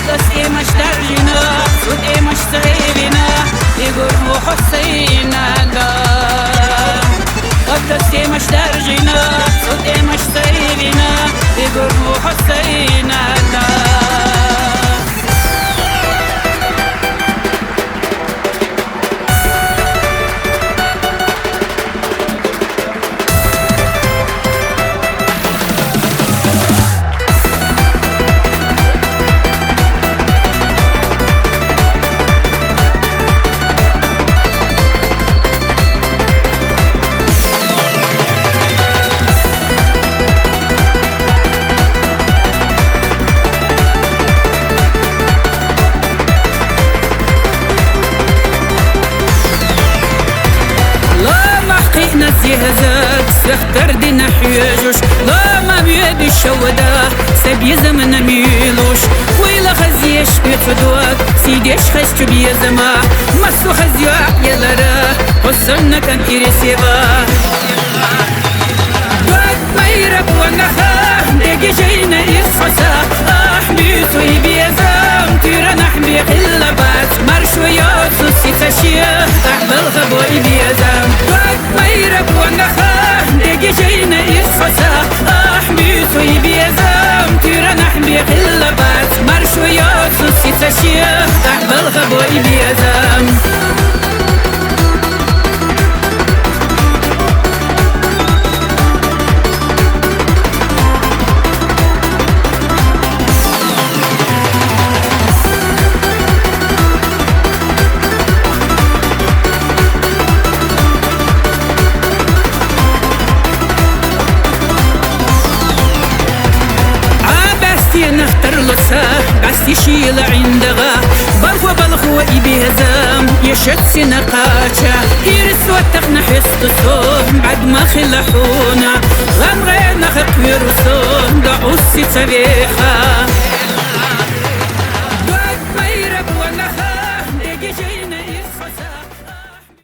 قدس إيمش درجنا سود إيمش صغيرنا يقول حسينا لا قدس إيمش درجنا سود إيمش صغيرنا يقول حسينا لا نزيهزك سختر دي نحيجوش لا ما بيدي الشودة سبي زمن ميلوش ويلا خزيش بيتفدوك سيديش خشت بيزما مسو خزيوع يلرا حسن كان إرسيبا قد ما يرب ونخا ديجي جينا يسحسا أحبيسو يبيزام تيرا نحبي خلا باس مرشو يوسو سيساشيه أحبال غبو يبيزام قد ما يرب ونخا ديجي جينا يسحسا أحبيسو يبيزام تيرا نحبي خلا باس مرشو يوسو سيساشيه أحبال غبو يبيزام نختار لسا بس يشيل عندها بلخو يبيزام يشد سنقاچا يرس وتقنا حس صوم بعد ما خلحونا غمرنا خطوير صوم دعوسي تبيخا